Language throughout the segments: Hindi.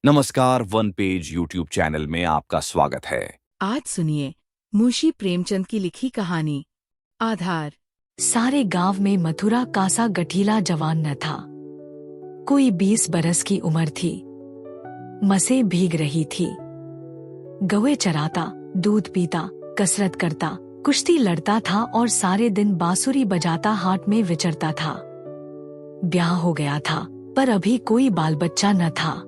नमस्कार, वन पेज यूट्यूब चैनल में आपका स्वागत है। आज सुनिए मुंशी प्रेमचंद की लिखी कहानी आधार। सारे गांव में मथुरा कासा गठीला जवान न था। कोई 20 बरस की उम्र थी। मसें भीग रही थी। गौएं चराता, दूध पीता, कसरत करता, कुश्ती लड़ता था और सारे दिन बांसुरी बजाता हाट में विचरता था। ब्याह हो गया था, पर अभी कोई बाल बच्चा न था।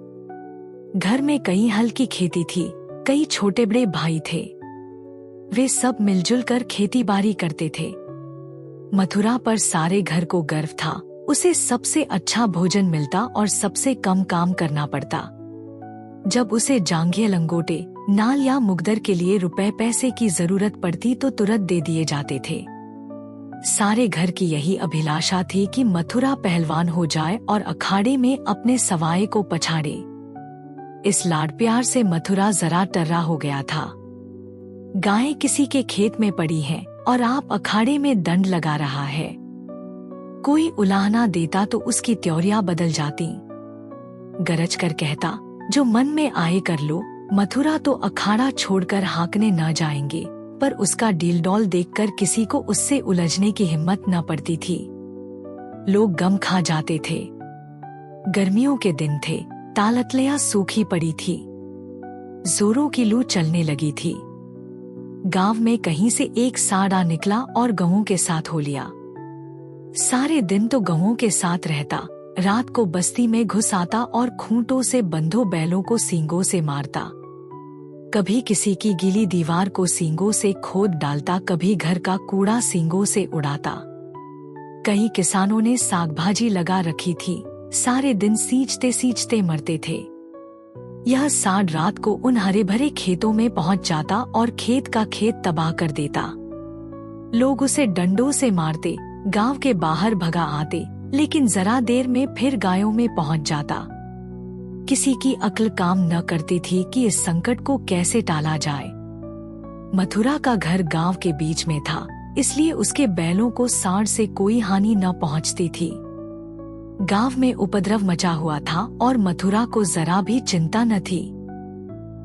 घर में कई हल की खेती थी, कई छोटे बड़े भाई थे। वे सब मिलजुल कर खेती बाड़ी करते थे। मथुरा पर सारे घर को गर्व था। उसे सबसे अच्छा भोजन मिलता और सबसे कम काम करना पड़ता। जब उसे जांघिया लंगोटे, नाल या मुगदर के लिए रुपए पैसे की जरूरत पड़ती तो तुरंत दे दिए जाते थे। सारे घर की यही अभिलाषा थी कि मथुरा पहलवान हो जाए और अखाड़े में अपने सवाए को पछाड़े। इस लाड प्यार से मथुरा जरा टर्रा हो गया था। गायें किसी के खेत में पड़ी हैं और आप अखाड़े में दंड लगा रहा है। कोई उलाहना देता तो उसकी त्योरियां बदल जाती। गरज कर कहता, जो मन में आए कर लो। मथुरा तो अखाड़ा छोड़कर हाँकने न जाएंगे, पर उसका डीलडौल देखकर किसी को उससे उलझने की हिम्मत न पड़ती थी। लोग गम खा जाते थे। गर्मियों के दिन थे, तालतलियां सूखी पड़ी थी। जोरों की लू चलने लगी थी। गांव में कहीं से एक साड़ा निकला और गहुओं के साथ हो लिया। सारे दिन तो गहुओं के साथ रहता, रात को बस्ती में घुस आता और खूंटों से बंधो बैलों को सींगों से मारता। कभी किसी की गीली दीवार को सींगों से खोद डालता, कभी घर का कूड़ा सींगों से उड़ाता। कई किसानों ने साग भाजी लगा रखी थी, सारे दिन सींचते सींचते मरते थे। यह साड़ रात को उन हरे भरे खेतों में पहुंच जाता और खेत का खेत तबाह कर देता। लोग उसे डंडों से मारते, गांव के बाहर भगा आते, लेकिन जरा देर में फिर गायों में पहुंच जाता। किसी की अक्ल काम न करती थी कि इस संकट को कैसे टाला जाए। मथुरा का घर गांव के बीच में था, इसलिए उसके बैलों को साड़ से कोई हानि न पहुंचती थी। गांव में उपद्रव मचा हुआ था और मथुरा को जरा भी चिंता न थी।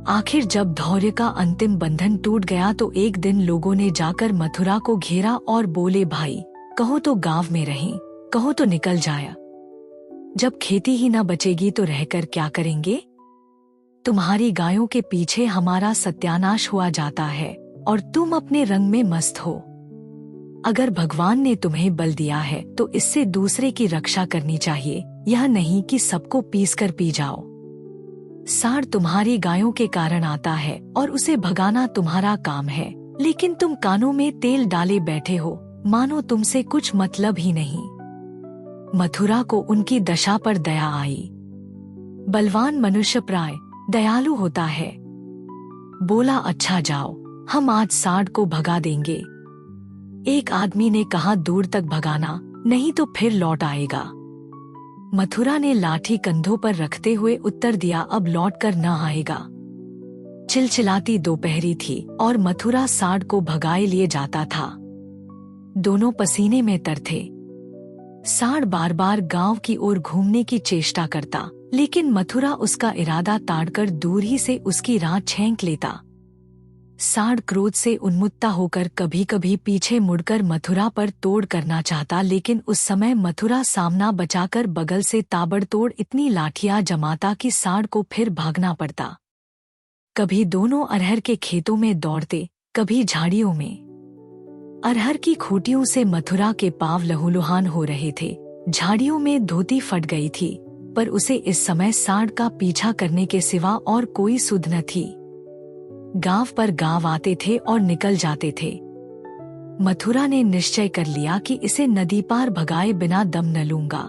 आखिर जब धौर्य का अंतिम बंधन टूट गया तो एक दिन लोगों ने जाकर मथुरा को घेरा और बोले, भाई कहो तो गांव में रहें, कहो तो निकल जाया। जब खेती ही न बचेगी तो रहकर क्या करेंगे? तुम्हारी गायों के पीछे हमारा सत्यानाश हुआ जाता है और तुम अपने रंग में मस्त हो। अगर भगवान ने तुम्हें बल दिया है तो इससे दूसरे की रक्षा करनी चाहिए, यह नहीं कि सबको पीस कर पी जाओ। साड़ तुम्हारी गायों के कारण आता है और उसे भगाना तुम्हारा काम है, लेकिन तुम कानों में तेल डाले बैठे हो, मानो तुमसे कुछ मतलब ही नहीं। मथुरा को उनकी दशा पर दया आई। बलवान मनुष्य प्राय दयालु होता है। बोला, अच्छा जाओ, हम आज साड़ को भगा देंगे। एक आदमी ने कहा, दूर तक भगाना, नहीं तो फिर लौट आएगा। मथुरा ने लाठी कंधों पर रखते हुए उत्तर दिया, अब लौट कर न आएगा। चिलचिलाती दोपहरी थी और मथुरा साड़ को भगाए लिए जाता था। दोनों पसीने में तर थे। साड़ बार बार गांव की ओर घूमने की चेष्टा करता, लेकिन मथुरा उसका इरादा ताड़कर दूर ही से उसकी राह छेंक लेता। साड़ क्रोध से उन्मुत्ता होकर कभी कभी पीछे मुड़कर मथुरा पर तोड़ करना चाहता, लेकिन उस समय मथुरा सामना बचाकर बगल से ताबड़तोड़ इतनी लाठियां जमाता कि साड़ को फिर भागना पड़ता। कभी दोनों अरहर के खेतों में दौड़ते, कभी झाड़ियों में। अरहर की खूंटियों से मथुरा के पांव लहूलुहान हो रहे थे। झाड़ियों में धोती फट गई थी, पर उसे इस समय साड़ का पीछा करने के सिवा और कोई सुध न थी। गांव पर गांव आते थे और निकल जाते थे। मथुरा ने निश्चय कर लिया कि इसे नदी पार भगाए बिना दम न लूंगा।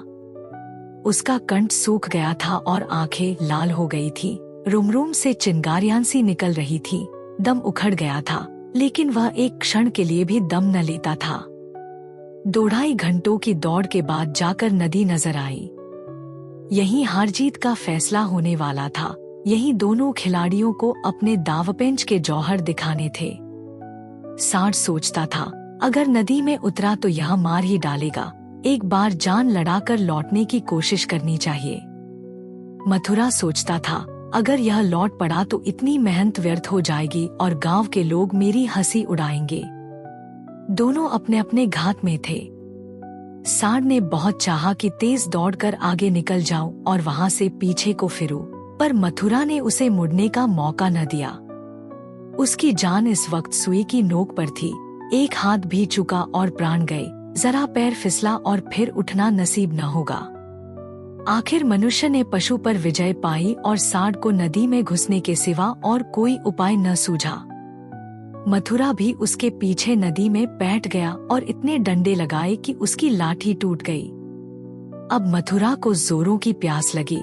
उसका कंठ सूख गया था और आंखें लाल हो गई थी। रुमरुम से चिंगारियां सी निकल रही थी। दम उखड़ गया था, लेकिन वह एक क्षण के लिए भी दम न लेता था। 2-2.5 घंटों की दौड़ के बाद जाकर नदी नजर आई। यहीं हार जीत का फैसला होने वाला था। यही दोनों खिलाड़ियों को अपने दावपेंच के जौहर दिखाने थे। साड़ सोचता था, अगर नदी में उतरा तो यह मार ही डालेगा। एक बार जान लड़ाकर लौटने की कोशिश करनी चाहिए। मथुरा सोचता था, अगर यह लौट पड़ा तो इतनी मेहनत व्यर्थ हो जाएगी और गांव के लोग मेरी हंसी उड़ाएंगे। दोनों अपने अपने घात में थे। सांड ने बहुत चाहा कि तेज दौड़कर आगे निकल जाऊं और वहां से पीछे को फिरूं, पर मथुरा ने उसे मुड़ने का मौका न दिया। उसकी जान इस वक्त सुई की नोक पर थी। एक हाथ भी चुका और प्राण गए। जरा पैर फिसला और फिर उठना नसीब न होगा। आखिर मनुष्य ने पशु पर विजय पाई और सांड को नदी में घुसने के सिवा और कोई उपाय न सूझा। मथुरा भी उसके पीछे नदी में बैठ गया और इतने डंडे लगाए कि उसकी लाठी टूट गई। अब मथुरा को जोरों की प्यास लगी।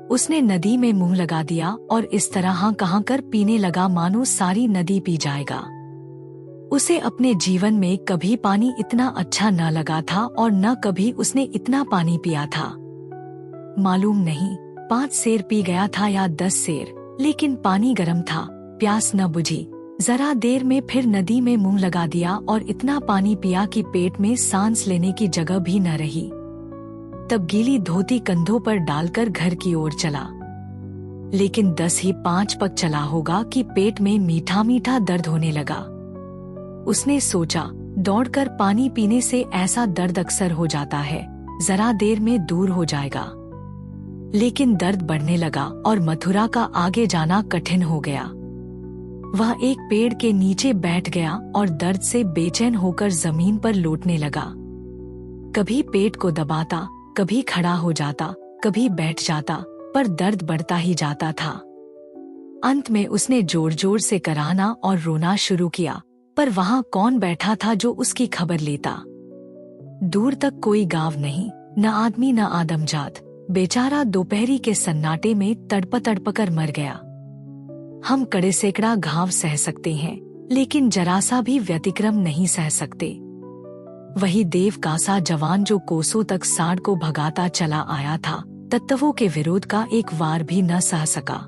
उसने नदी में मुंह लगा दिया और इस तरह हाँ कहाँ कर पीने लगा मानो सारी नदी पी जाएगा। उसे अपने जीवन में कभी पानी इतना अच्छा न लगा था और न कभी उसने इतना पानी पिया था। मालूम नहीं 5 सेर पी गया था या 10 सेर, लेकिन पानी गर्म था, प्यास न बुझी। जरा देर में फिर नदी में मुंह लगा दिया और इतना पानी पिया कि पेट में सांस लेने की जगह भी न रही। तब गीली धोती कंधों पर डालकर घर की ओर चला। लेकिन 10 ही 5 पग चला होगा कि पेट में मीठा मीठा दर्द होने लगा। उसने सोचा, दौड़कर पानी पीने से ऐसा दर्द अक्सर हो जाता है, जरा देर में दूर हो जाएगा। लेकिन दर्द बढ़ने लगा और मथुरा का आगे जाना कठिन हो गया। वह एक पेड़ के नीचे बैठ गया और दर्द से बेचैन होकर जमीन पर लोटने लगा। कभी पेट को दबाता, कभी खड़ा हो जाता, कभी बैठ जाता, पर दर्द बढ़ता ही जाता था। अंत में उसने जोर जोर से कराहना और रोना शुरू किया, पर वहां कौन बैठा था जो उसकी खबर लेता। दूर तक कोई गांव नहीं, न आदमी न आदमजात। बेचारा दोपहरी के सन्नाटे में तड़प तड़प कर मर गया। हम कड़े सैकड़ा घाव सह सकते हैं, लेकिन जरा सा भी व्यतिक्रम नहीं सह सकते। वही देव कासा जवान जो कोसों तक सांड को भगाता चला आया था, तत्वों के विरोध का एक वार भी न सह सका।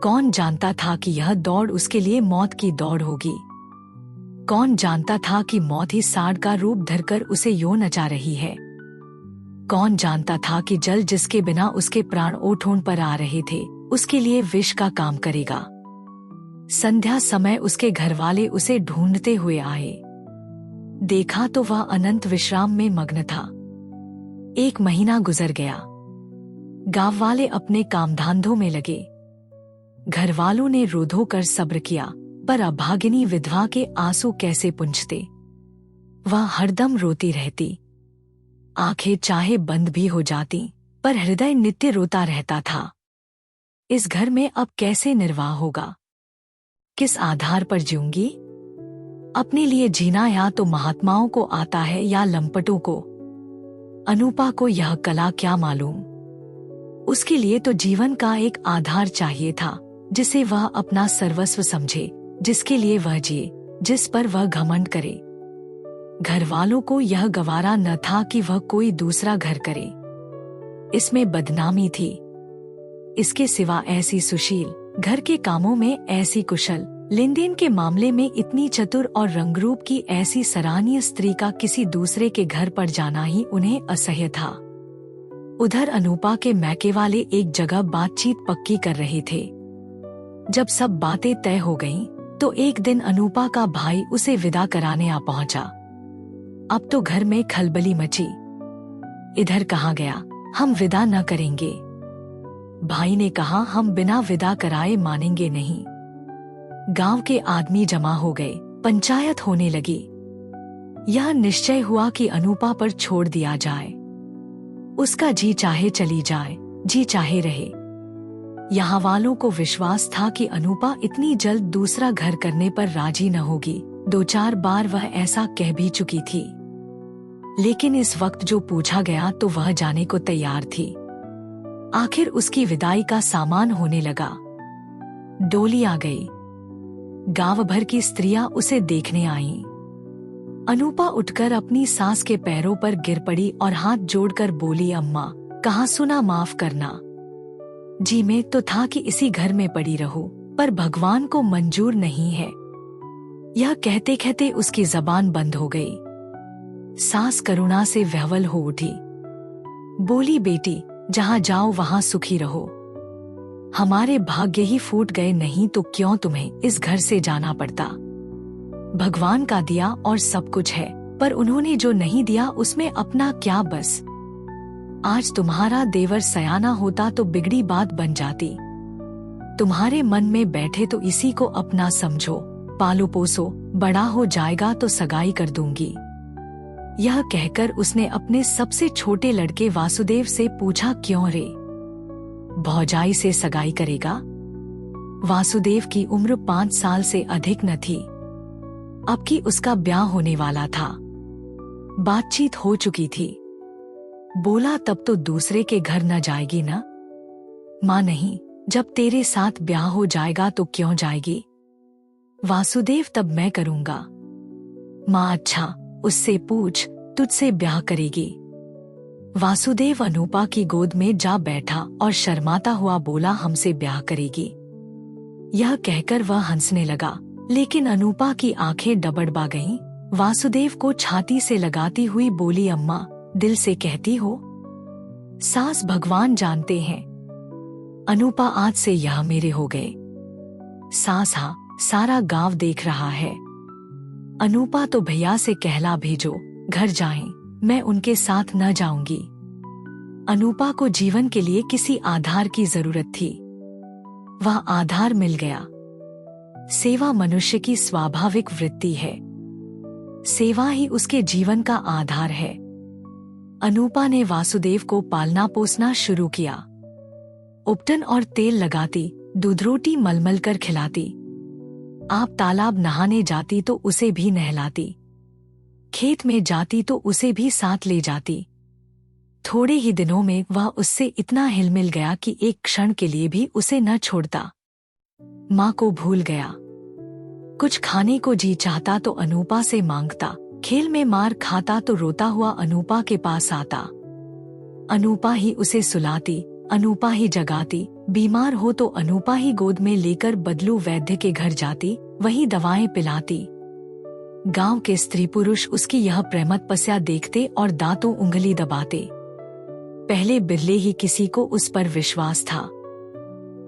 कौन जानता था कि यह दौड़ उसके लिए मौत की दौड़ होगी। कौन जानता था कि मौत ही सांड का रूप धरकर उसे यो नचा रही है। कौन जानता था कि जल जिसके बिना उसके प्राण ओठों पर आ रहे थे, उसके लिए विष का काम करेगा। संध्या समय उसके घरवाले उसे ढूंढते हुए आए। देखा तो वह अनंत विश्राम में मग्न था। 1 महीना गुजर गया। गांव वाले अपने कामधंधों में लगे। घरवालों ने रो धो कर सब्र किया, पर अभागिनी विधवा के आंसू कैसे पुंजते। वह हरदम रोती रहती। आंखें चाहे बंद भी हो जाती, पर हृदय नित्य रोता रहता था। इस घर में अब कैसे निर्वाह होगा, किस आधार पर जीऊंगी। अपने लिए जीना या तो महात्माओं को आता है या लंपटों को। अनूपा को यह कला क्या मालूम। उसके लिए तो जीवन का एक आधार चाहिए था, जिसे वह अपना सर्वस्व समझे, जिसके लिए वह जिए, जिस पर वह घमंड करे। घर वालों को यह गवारा न था कि वह कोई दूसरा घर करे। इसमें बदनामी थी। इसके सिवा ऐसी सुशील, घर के कामों में ऐसी कुशल, लेन देन के मामले में इतनी चतुर और रंगरूप की ऐसी सराहनीय स्त्री का किसी दूसरे के घर पर जाना ही उन्हें असह्य था। उधर अनूपा के मैके वाले एक जगह बातचीत पक्की कर रहे थे। जब सब बातें तय हो गईं, तो एक दिन अनूपा का भाई उसे विदा कराने आ पहुंचा। अब तो घर में खलबली मची। इधर कहाँ गया, हम विदा न करेंगे। भाई ने कहा, हम बिना विदा कराए मानेंगे नहीं। गांव के आदमी जमा हो गए, पंचायत होने लगी। यह निश्चय हुआ कि अनूपा पर छोड़ दिया जाए। उसका जी चाहे चली जाए, जी चाहे रहे। यहाँ वालों को विश्वास था कि अनूपा इतनी जल्द दूसरा घर करने पर राजी न होगी। 2-4 बार वह ऐसा कह भी चुकी थी। लेकिन इस वक्त जो पूछा गया तो वह जाने को तैयार थी। आखिर उसकी विदाई का सामान होने लगा। डोली आ गई। गांव भर की स्त्रियां उसे देखने आईं। अनूपा उठकर अपनी सास के पैरों पर गिर पड़ी और हाथ जोड़कर बोली, अम्मा, कहाँ सुना, माफ करना। जी में तो था कि इसी घर में पड़ी रहूं, पर भगवान को मंजूर नहीं है। यह कहते कहते उसकी जबान बंद हो गई। सास करुणा से विह्वल हो उठी। बोली, बेटी, जहाँ जाओ वहाँ सुखी रहो। हमारे भाग्य ही फूट गए, नहीं तो क्यों तुम्हें इस घर से जाना पड़ता। भगवान का दिया और सब कुछ है, पर उन्होंने जो नहीं दिया उसमें अपना क्या बस। आज तुम्हारा देवर सयाना होता तो बिगड़ी बात बन जाती। तुम्हारे मन में बैठे तो इसी को अपना समझो, पालो पोसो, बड़ा हो जाएगा तो सगाई कर दूंगी। यह कहकर उसने अपने सबसे छोटे लड़के वासुदेव से पूछा, क्यों रे, भौजाई से सगाई करेगा? वासुदेव की उम्र 5 साल से अधिक न थी। अब की उसका ब्याह होने वाला था। बातचीत हो चुकी थी। बोला, तब तो दूसरे के घर न जाएगी ना? मां, नहीं, जब तेरे साथ ब्याह हो जाएगा तो क्यों जाएगी? वासुदेव, तब मैं करूंगा। मां, अच्छा, उससे पूछ, तुझसे ब्याह करेगी? वासुदेव अनूपा की गोद में जा बैठा और शर्माता हुआ बोला, हमसे ब्याह करेगी। यह कहकर वह हंसने लगा, लेकिन अनूपा की आंखें डबडबा गईं। वासुदेव को छाती से लगाती हुई बोली, अम्मा, दिल से कहती हो? सास भगवान जानते हैं। अनूपा, आज से यह मेरे हो गए। सास, हाँ, सारा गांव देख रहा है। अनूपा, तो भैया से कहला भेजो, घर जाएं, मैं उनके साथ न जाऊंगी। अनूपा को जीवन के लिए किसी आधार की जरूरत थी। वह आधार मिल गया। सेवा मनुष्य की स्वाभाविक वृत्ति है। सेवा ही उसके जीवन का आधार है। अनूपा ने वासुदेव को पालना पोसना शुरू किया। उपटन और तेल लगाती, दूध रोटी मलमल कर खिलाती। आप तालाब नहाने जाती तो उसे भी नहलाती। खेत में जाती तो उसे भी साथ ले जाती। थोड़े ही दिनों में वह उससे इतना हिलमिल गया कि एक क्षण के लिए भी उसे न छोड़ता। माँ को भूल गया। कुछ खाने को जी चाहता तो अनूपा से मांगता, खेल में मार खाता तो रोता हुआ अनूपा के पास आता। अनूपा ही उसे सुलाती, अनूपा ही जगाती। बीमार हो तो अनूपा ही गोद में लेकर बदलू वैद्य के घर जाती, वही दवाएं पिलाती। गांव के स्त्री पुरुष उसकी यह प्रेम तपस्या देखते और दांतों उंगली दबाते। पहले बिरले ही किसी को उस पर विश्वास था।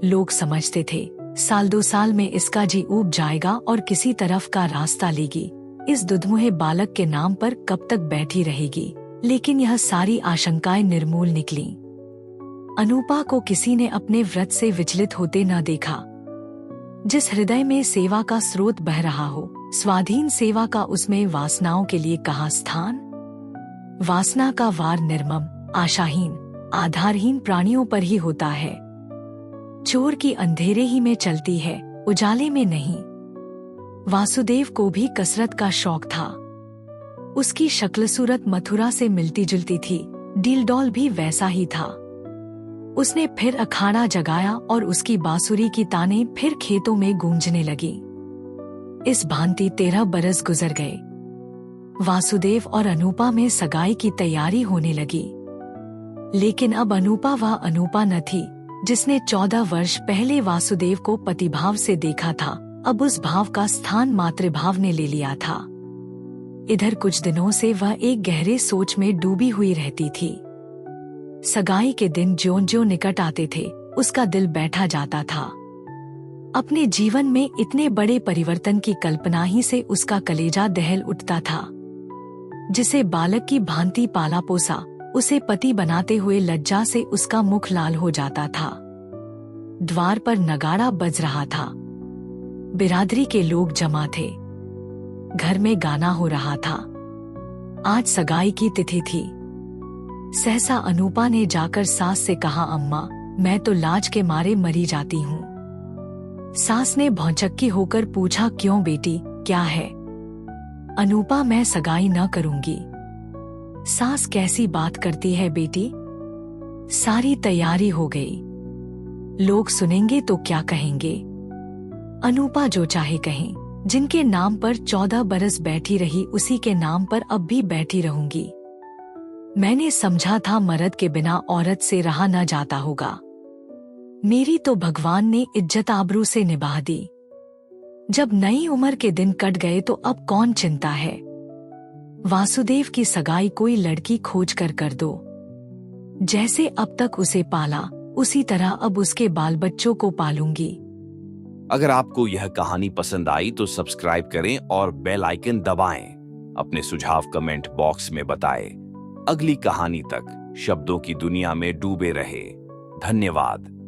लोग समझते थे, साल 2 साल में इसका जी ऊब जाएगा और किसी तरफ का रास्ता लेगी। इस दुधमुहे बालक के नाम पर कब तक बैठी रहेगी। लेकिन यह सारी आशंकाएं निर्मूल निकली। अनूपा को किसी ने अपने व्रत से विचलित होते न देखा। जिस हृदय में सेवा का स्रोत बह रहा हो, स्वाधीन सेवा का, उसमें वासनाओं के लिए कहाँ स्थान। वासना का वार निर्मम, आशाहीन, आधारहीन प्राणियों पर ही होता है। चोर की अंधेरे ही में चलती है, उजाले में नहीं। वासुदेव को भी कसरत का शौक था। उसकी शक्ल सूरत मथुरा से मिलती जुलती थी, डील डॉल भी वैसा ही था। उसने फिर अखाड़ा जगाया और उसकी बांसुरी की तानें फिर खेतों में गूंजने लगी। इस भांति 13 बरस गुजर गए। वासुदेव और अनूपा में सगाई की तैयारी होने लगी। लेकिन अब अनूपा वह अनूपा न थी जिसने 14 वर्ष पहले वासुदेव को पतिभाव से देखा था। अब उस भाव का स्थान मातृभाव ने ले लिया था। इधर कुछ दिनों से वह एक गहरे सोच में डूबी हुई रहती थी। सगाई के दिन ज्यों-ज्यों निकट आते थे, उसका दिल बैठा जाता था। अपने जीवन में इतने बड़े परिवर्तन की कल्पना ही से उसका कलेजा दहल उठता था। जिसे बालक की भांति पाला पोसा, उसे पति बनाते हुए लज्जा से उसका मुख लाल हो जाता था। द्वार पर नगाड़ा बज रहा था। बिरादरी के लोग जमा थे। घर में गाना हो रहा था। आज सगाई की तिथि थी। सहसा अनूपा ने जाकर सास से कहा, अम्मा, मैं तो लाज के मारे मरी जाती हूँ। सास ने भौचक्की होकर पूछा, क्यों बेटी, क्या है? अनूपा, मैं सगाई न करूंगी। सास, कैसी बात करती है बेटी? सारी तैयारी हो गई। लोग सुनेंगे तो क्या कहेंगे? अनूपा, जो चाहे कहें। जिनके नाम पर 14 बरस बैठी रही, उसी के नाम पर अब भी बैठी रहूंगी। मैंने समझा था मर्द के बिना औरत से रहा न जाता होगा। मेरी तो भगवान ने इज्जत आबरू से निभा दी। जब नई उम्र के दिन कट गए तो अब कौन चिंता है। वासुदेव की सगाई कोई लड़की खोज कर दो। जैसे अब तक उसे पाला, उसी तरह अब उसके बाल बच्चों को पालूंगी। अगर आपको यह कहानी पसंद आई तो सब्सक्राइब करें और बेल आइकन दबाएं। अपने सुझाव कमेंट बॉक्स में बताएं। अगली कहानी तक शब्दों की दुनिया में डूबे रहे। धन्यवाद।